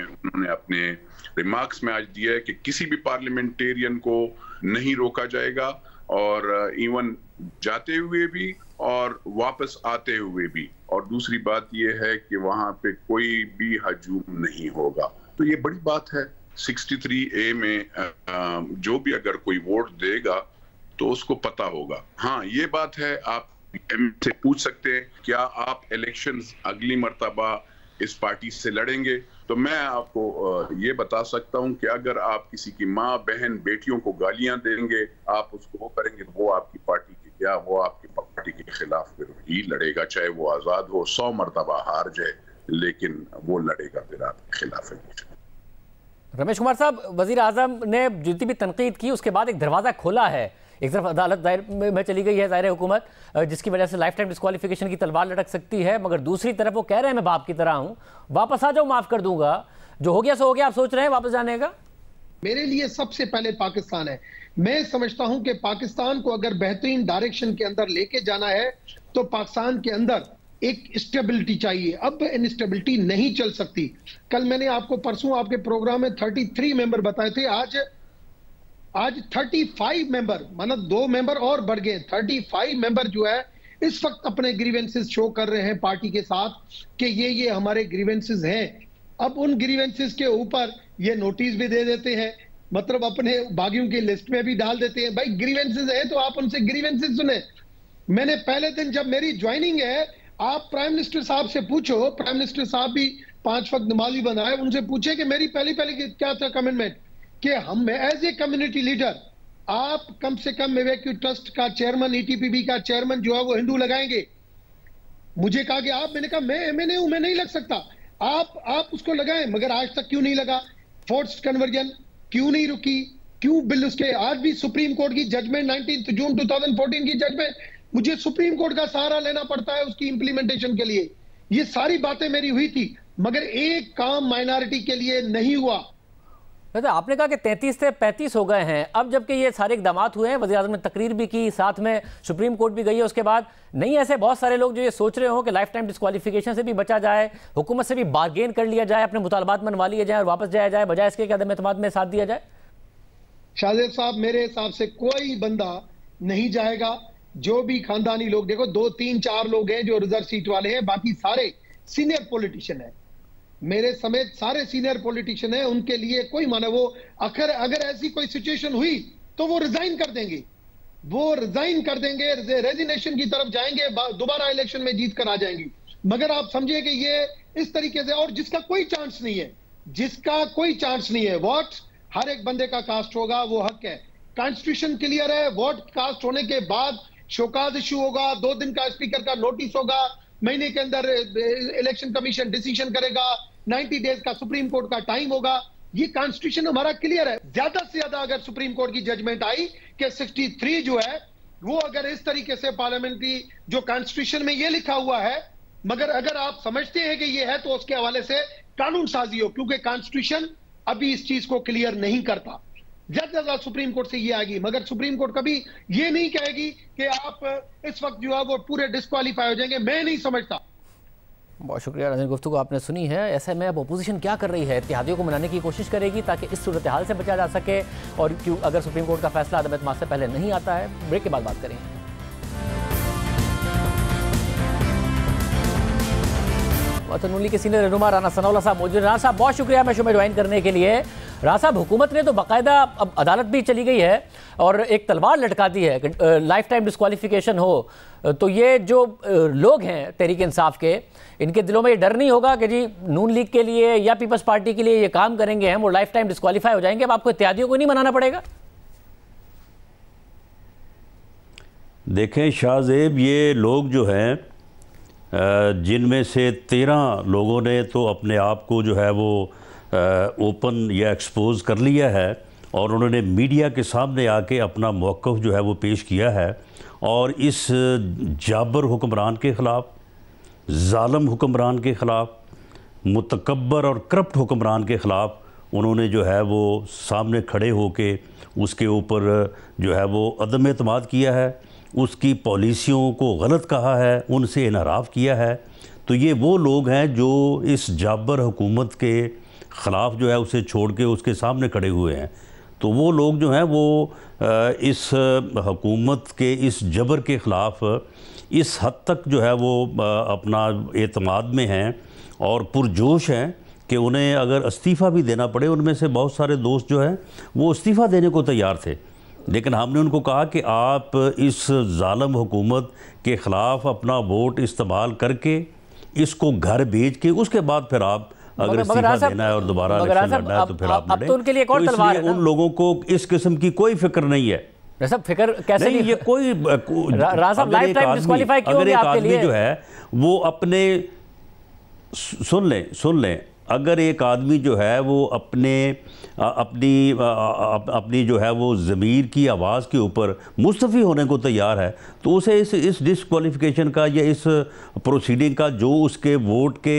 अपने रिमार्क्स में आज दिया है कि किसी भी पार्लियामेंटेरियन को नहीं रोका जाएगा, और इवन जाते हुए भी और वापस आते हुए भी। और दूसरी बात यह है कि वहां पे कोई भी हजूम नहीं होगा। तो ये बड़ी बात है। 63A में जो भी अगर कोई वोट देगा तो उसको पता होगा। हाँ, ये बात है, आप से पूछ सकते हैं क्या आप इलेक्शंस अगली मर्तबा इस पार्टी से लड़ेंगे? तो मैं आपको ये बता सकता हूं कि अगर आप किसी की माँ बहन बेटियों को गालियां देंगे, आप उसको वो करेंगे, तो वो आपकी पार्टी की क्या, वो आपकी पार्टी के खिलाफ फिर ही लड़ेगा, चाहे वो आजाद हो, 100 मर्तबा हार जाए, लेकिन वो लड़ेगा फिर आपके खिलाफ। रमेश कुमार साहब, वजीर आजम ने जितनी भी तनकीद की उसके बाद एक दरवाज़ा खोला है। एक तरफ अदालत दायर में चली गई है ज़ाहिर हुकूमत, जिसकी वजह से लाइफ टाइम डिस्क्वालिफिकेशन की तलवार लटक सकती है, मगर दूसरी तरफ वो कह रहे हैं मैं बाप की तरह हूँ, वापस आ जाओ, माफ़ कर दूंगा, जो हो गया सो हो गया। आप सोच रहे हैं वापस जाने का? मेरे लिए सबसे पहले पाकिस्तान है। मैं समझता हूं कि पाकिस्तान को अगर बेहतरीन डायरेक्शन के अंदर लेके जाना है तो पाकिस्तान के अंदर एक स्टेबिलिटी चाहिए। अब इनस्टेबिलिटी नहीं चल सकती। कल मैंने आपको परसों आपके प्रोग्राम में 33 मेंबर बताए थे, आज 35 मेंबर, मतलब 2 मेंबर और बढ़ गए। 35 मेंबर जो है इस वक्त अपने ग्रीवेंसेस शो कर रहे हैं पार्टी के साथ कि ये हमारे ग्रीवेंसेस हैं। अब उन ग्रीवेंसेस के ऊपर ये नोटिस भी दे देते हैं, मतलब अपने बागियों की लिस्ट में भी डाल देते हैं। भाई ग्रीवेंसेस है तो आप उनसे ग्रीवेंसेस सुने। मैंने पहले दिन जब मेरी ज्वाइनिंग है, आप प्राइम मिनिस्टर साहब से पूछो, प्राइम मिनिस्टर साहब भी 5 वक्त नमाजी बनाए, उनसे पूछे कि मेरी पहली क्या था कमिटमेंट कि हम एज ए कम्युनिटी लीडर आप कम से कम मेवेक्यू ट्रस्ट का चेयरमैन, ईटीपीबी का चेयरमैन जो है वो हिंदू लगाएंगे। मुझे कहा कि आप, मैंने कहा मैं एमएनए हूं, मैं नहीं लग सकता, आप उसको लगाएं। मगर आज तक क्यों नहीं लगा? फोर्स्ड कन्वर्जन क्यों नहीं रुकी? क्यों बिल उसके? आज भी सुप्रीम कोर्ट की जजमेंट 19 जून 2014 की जजमेंट, मुझे सुप्रीम कोर्ट का सहारा लेना पड़ता है उसकी इंप्लीमेंटेशन के लिए। ये सारी बातें मेरी हुई थी, मगर एक काम माइनॉरिटी के लिए नहीं हुआ। आपने कहा कि 33 से 35 हो गए हैं। अब जबकि ये सारे इकदाम हुए हैं, वज़ीर आज़म ने तकरीर भी की, साथ में सुप्रीम कोर्ट भी गई है, उसके बाद नहीं ऐसे बहुत सारे लोग जो ये सोच रहे हो कि लाइफ टाइम डिस्क्वालिफिकेशन से भी बचा जाए, हुकूमत से भी बार्गेन कर लिया जाए, अपने मुतालबात मनवा लिए जाए और वापस जाया जाए, बजाय इसके कि अदम एतमाद में साथ दिया जाए? शाहजेब साहब, मेरे हिसाब से कोई बंदा नहीं जाएगा। जो भी खानदानी लोग, देखो 2, 3, 4 लोग हैं जो रिजर्व सीट वाले हैं, बाकी सारे सीनियर पॉलिटिशियन हैं, मेरे समेत सारे सीनियर पॉलिटिशियन हैं। उनके लिए कोई माने वो अगर ऐसी कोई सिचुएशन हुई तो वो रिजाइन कर देंगे, रेजिग्नेशन की तरफ जाएंगे, दोबारा इलेक्शन में जीत कर आ जाएंगी। मगर आप समझिए कि ये इस तरीके से, और जिसका कोई चांस नहीं है, वोट हर एक बंदे का कास्ट होगा, वो हक है, कॉन्स्टिट्यूशन क्लियर है। वोट कास्ट होने के बाद शोकाज इशू होगा, 2 दिन का स्पीकर का नोटिस होगा, महीने के अंदर इलेक्शन कमीशन डिसीजन करेगा, 90 डेज का सुप्रीम कोर्ट का टाइम होगा। ये कॉन्स्टिट्यूशन हमारा क्लियर है। ज्यादा से ज्यादा अगर सुप्रीम कोर्ट की जजमेंट आई कि 63 जो है वो अगर इस तरीके से पार्लियामेंट्री जो कॉन्स्टिट्यूशन में ये लिखा हुआ है, मगर अगर आप समझते हैं कि ये है तो उसके हवाले से कानून साजी हो, क्योंकि कॉन्स्टिट्यूशन अभी इस चीज को क्लियर नहीं करता। ज्यादा सुप्रीम कोर्ट से ये आएगी, मगर सुप्रीम कोर्ट कभी ये नहीं कहेगी कि आप इस वक्त जो है वो पूरे डिस्क्वालीफाई हो जाएंगे। मैं नहीं समझता। बहुत शुक्रिया नाज़रीन, गुफ्तगू आपने सुनी है। ऐसे में अब अपोजिशन क्या कर रही है? इत्तेहादियों को मनाने की कोशिश करेगी ताकि इस सूरत हाल से बचा जा सके, और क्यों अगर सुप्रीम कोर्ट का फैसला अदम एतमाद से पहले नहीं आता है। ब्रेक के बाद बात करेंगे। तो नून लीग के सीनियर रहनुमा राना सनाउल्लाह साहब मौजूद हैं। राना साहब बहुत शुक्रिया मैं शो में ज्वाइन करने के लिए। राना साहब, हुकूमत ने तो बाकायदा अब अदालत भी चली गई है और एक तलवार लटका दी है कि लाइफ टाइम डिस्क्वालिफिकेशन हो, तो ये जो लोग हैं तहरीक इंसाफ के, इनके दिलों में ये डर नहीं होगा कि जी नून लीग के लिए या पीपल्स पार्टी के लिए ये काम करेंगे हम, वो लाइफ टाइम डिस्क्वालीफाई हो जाएंगे, अब आपको इत्यादियों को नहीं मनाना पड़ेगा? देखें शाहजेब, ये लोग जो हैं जिनमें से 13 लोगों ने तो अपने आप को जो है वो ओपन या एक्सपोज कर लिया है और उन्होंने मीडिया के सामने आके अपना मौक़िफ़ जो है वो पेश किया है और इस जाबर हुक्मरान के ख़िलाफ़, ज़ालिम हुक्मरान के ख़िलाफ़, मुतकब्बर और करप्ट हुक्मरान के ख़िलाफ़ उन्होंने जो है वो सामने खड़े होके उसके ऊपर जो है वो अदम एतमाद किया है, उसकी पॉलिसियों को गलत कहा है, उनसे इनहराफ किया है। तो ये वो लोग हैं जो इस जाबर हुकूमत के ख़िलाफ़ जो है उसे छोड़ के उसके सामने खड़े हुए हैं। तो वो लोग जो हैं वो इस हुकूमत के इस जबर के ख़िलाफ़ इस हद तक जो है वो अपना एतमाद में हैं और पुरजोश हैं कि उन्हें अगर इस्तीफ़ा भी देना पड़े, उनमें से बहुत सारे दोस्त जो हैं वो इस्तीफ़ा देने को तैयार थे, लेकिन हमने उनको कहा कि आप इस ज़ालिम हुकूमत के ख़िलाफ़ अपना वोट इस्तेमाल करके इसको घर भेज के उसके बाद फिर आप अगर इस्तीफा देना है और दोबारा इलेक्शन लड़ना है तो फिर आप लड़ें। तो उनके लिए एक और तलवार है, उन लोगों को इस किस्म की कोई फिक्र नहीं है। सब फिक्र कैसे नहीं, ये कोई अगर एक आदमी जो है वो सुन लें अगर एक आदमी जो है वो अपनी जो है वो ज़मीर की आवाज़ के ऊपर मुस्तफ़ी होने को तैयार है तो उसे इस डिस्क्वालिफिकेशन का या इस प्रोसीडिंग का जो उसके वोट के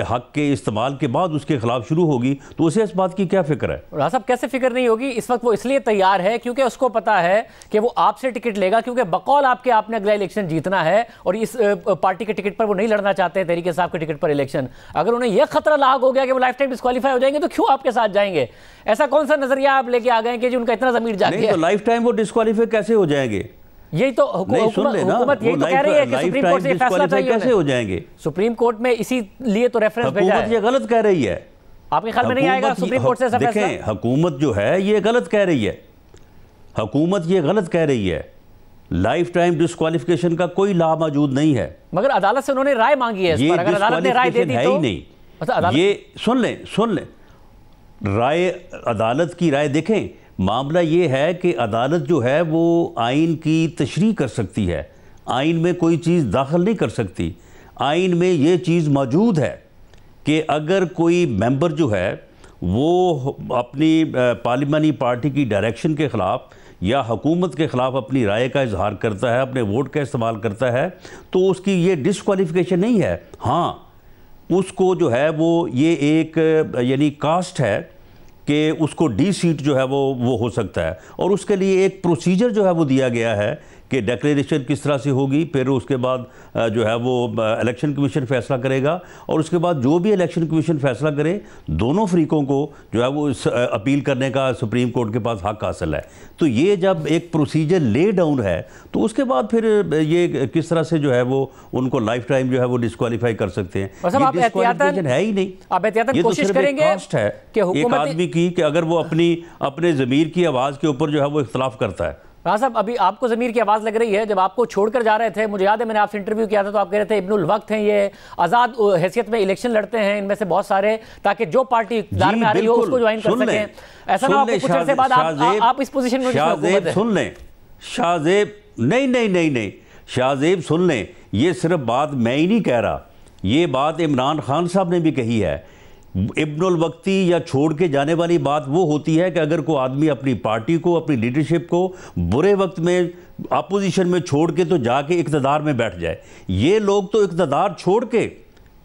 हक़ के इस्तेमाल के बाद उसके ख़िलाफ़ शुरू होगी तो उसे इस बात की क्या फ़िक्र है? राजा साहब, कैसे फ़िक्र नहीं होगी? इस वक्त वो इसलिए तैयार है क्योंकि उसको पता है कि वो आपसे टिकट लेगा, क्योंकि बकौल आपने अगला इलेक्शन जीतना है और इस पार्टी के टिकट पर वो नहीं लड़ना चाहते हैं, तहरीक इंसाफ के टिकट पर इलेक्शन। अगर उन्हें यह खतरा लाग हो गया कि वो लाइफ टाइम डिस्क्वालीफाई हो जाएंगे तो क्यों आपके साथ जाएंगे? ऐसा कौन सा नजरिया आप लेके आ गए कि उनका इतना ज़मीर जाग गया? तो लाइफ टाइम वो डिस्क्वालीफाई कैसे हो जाएंगे? यही तो हुकूमत यही तो कह रही है कि सुप्रीम कोर्ट से फैसला चाहिए। कैसे हो जाएंगे? सुप्रीम कोर्ट में इसीलिए तो रेफरेंस भेजा है। ये गलत कह रही है। आपके ख्याल में नहीं आएगा सुप्रीम कोर्ट से ऐसा फैसला? देखें, हुकूमत जो है ये गलत कह रही है, हुकूमत ये गलत कह रही है। लाइफ टाइम डिस्क्वालिफिकेशन का कोई लाभ मौजूद नहीं है, मगर अदालत से उन्होंने राय मांगी है इस पर। अगर अदालत ने राय दे दी तो नहीं। ये सुन लें राय, अदालत की राय देखें। मामला ये है कि अदालत जो है वो आइन की तशरीह कर सकती है, आइन में कोई चीज़ दाखिल नहीं कर सकती। आइन में ये चीज़ मौजूद है कि अगर कोई मेंबर जो है वो अपनी पार्लिमानी पार्टी की डायरेक्शन के ख़िलाफ़ या हुकूमत के ख़िलाफ़ अपनी राय का इजहार करता है, अपने वोट का इस्तेमाल करता है, तो उसकी ये डिस्क्वालिफिकेशन नहीं है। हाँ, उसको जो है वो ये एक यानी कास्ट है कि उसको डी सीट जो है वो हो सकता है और उसके लिए एक प्रोसीजर जो है वो दिया गया है कि डिक्लेरेशन किस तरह से होगी, फिर उसके बाद जो है वो इलेक्शन कमीशन फैसला करेगा और उसके बाद जो भी इलेक्शन कमीशन फैसला करे दोनों फ्रीकों को जो है वो अपील करने का सुप्रीम कोर्ट के पास हक हासिल है। तो ये जब एक प्रोसीजर ले डाउन है तो उसके बाद फिर ये किस तरह से जो है वो उनको लाइफ टाइम जो है वो डिस्क्वालीफाई कर सकते हैं? डिस्क्वालिफिकेशन है ही नहीं, ये तो सिर्फ एक कास्ट है एक आदमी की कि अगर वो अपने ज़मीर की आवाज़ के ऊपर जो है वो इख्तलाफ करता है। हाँ साहब, अभी आपको ज़मीर की आवाज़ लग रही है। जब आपको छोड़कर जा रहे थे, मुझे याद है मैंने आपसे इंटरव्यू किया था तो आप कह रहे थे इब्नुल वक्त हैं, ये आज़ाद हैसियत में इलेक्शन लड़ते हैं इनमें से बहुत सारे, ताकि जो पार्टी इक़्तिदार में आ रही हो उसको ज्वाइन कर सकें। ऐसा ना आपको कुछ अर्से बाद आप इस पोजीशन में सुन लें शाहजेब, नहीं शाहजेब सुन लें, ये सिर्फ बात मैं ही नहीं कह रहा, ये बात इमरान खान साहब ने भी कही है। इब्नुल वक्ती या छोड़ के जाने वाली बात वो होती है कि अगर कोई आदमी अपनी पार्टी को, अपनी लीडरशिप को बुरे वक्त में अपोजिशन में छोड़ के तो जाके इक़्तिदार में बैठ जाए। ये लोग तो इक़्तिदार छोड़ के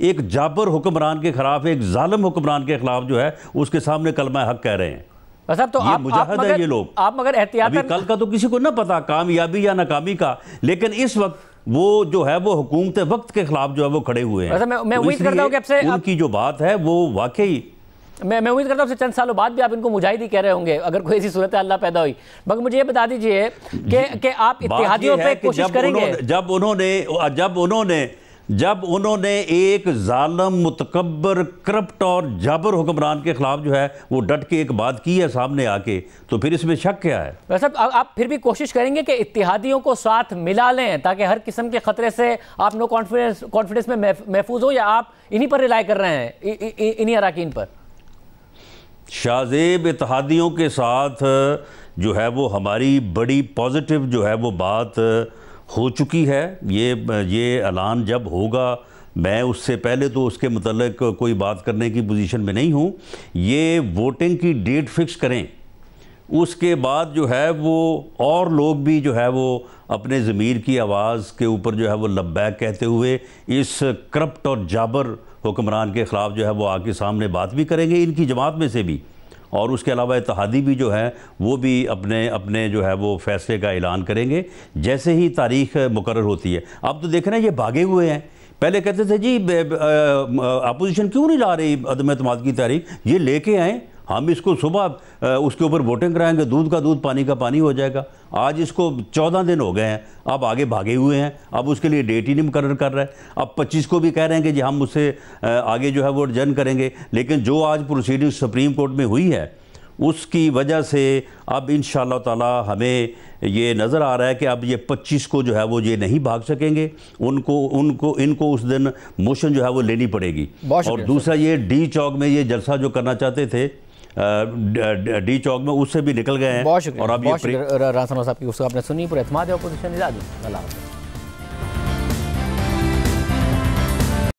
एक जाबर हुक्मरान के ख़िलाफ़, एक जालिम हुक्मरान के ख़िलाफ़ जो है उसके सामने कलमा हक कह रहे हैं। तो ये मुजाहिद है ये लोग। आप मगर एहतियातन, अभी कल का तो किसी को ना पता कामयाबी या नाकामी का, लेकिन इस वक्त वो जो है वो हुकूमत वक्त के खिलाफ जो है वो खड़े हुए हैं। मैं उम्मीद करता हूं कि आपसे उनकी जो बात है वो वाकई, मैं उम्मीद करता हूं चंद सालों बाद भी आप इनको मुजाहिदी कह रहे होंगे अगर कोई ऐसी सूरत अल्लाह पैदा हुई। मगर मुझे ये बता दीजिए कि आप इत्तेहादियों पे कोशिश करेंगे। जब उन्होंने जब उन्होंने एक जालिम, मुतकब्बर, करप्ट और जाबर हुक्मरान के खिलाफ जो है वो डट के एक बात की है सामने आके, तो फिर इसमें शक क्या है? वैसे आप फिर भी कोशिश करेंगे कि इत्तेहादियों को साथ मिला लें ताकि हर किस्म के खतरे से आप नो कॉन्फिडेंस में महफूज हो, या आप इन्हीं पर रिलाई कर रहे हैं, इन्हीं अराकीन पर? शाहजेब, इत्तेहादियों के साथ जो है वो हमारी बड़ी पॉजिटिव जो है वो बात हो चुकी है। ये ऐलान जब होगा, मैं उससे पहले तो उसके मतलब कोई बात करने की पोजीशन में नहीं हूँ। ये वोटिंग की डेट फिक्स करें, उसके बाद जो है वो और लोग भी जो है वो अपने ज़मीर की आवाज़ के ऊपर जो है वो लब्बैक कहते हुए इस करप्ट और जाबर हुक्मरान के ख़िलाफ़ जो है वो आके सामने बात भी करेंगे, इनकी जमात में से भी, और उसके अलावा इत्तेहादी भी जो है वो भी अपने अपने जो है वो फैसले का ऐलान करेंगे जैसे ही तारीख मुकर्रर होती है। अब तो देख रहे हैं ये भागे हुए हैं। पहले कहते थे जी अपोजिशन क्यों नहीं ला रही अदम एतमाद की तारीख, ये लेके आए, हम इसको सुबह उसके ऊपर वोटिंग कराएंगे, दूध का दूध पानी का पानी हो जाएगा। आज इसको 14 दिन हो गए हैं, अब आगे भागे हुए हैं, अब उसके लिए डेट ही नहीं मुकर्रर कर रहा है। अब 25 को भी कह रहे हैं कि जी हम उससे आगे जो है वो अर्जन करेंगे, लेकिन जो आज प्रोसीडिंग सुप्रीम कोर्ट में हुई है उसकी वजह से अब इंशाअल्लाह ताला हमें ये नज़र आ रहा है कि अब ये 25 को जो है वो ये नहीं भाग सकेंगे, इनको उस दिन मोशन जो है वो लेनी पड़ेगी। और दूसरा ये डी चौक में ये जलसा जो करना चाहते थे डी चौक में, उससे भी निकल गए हैं। बहुत शुक्रिया, और अब राना साहब की आपने सुनी, पर एतमाद अपोजिशन इजाज़त।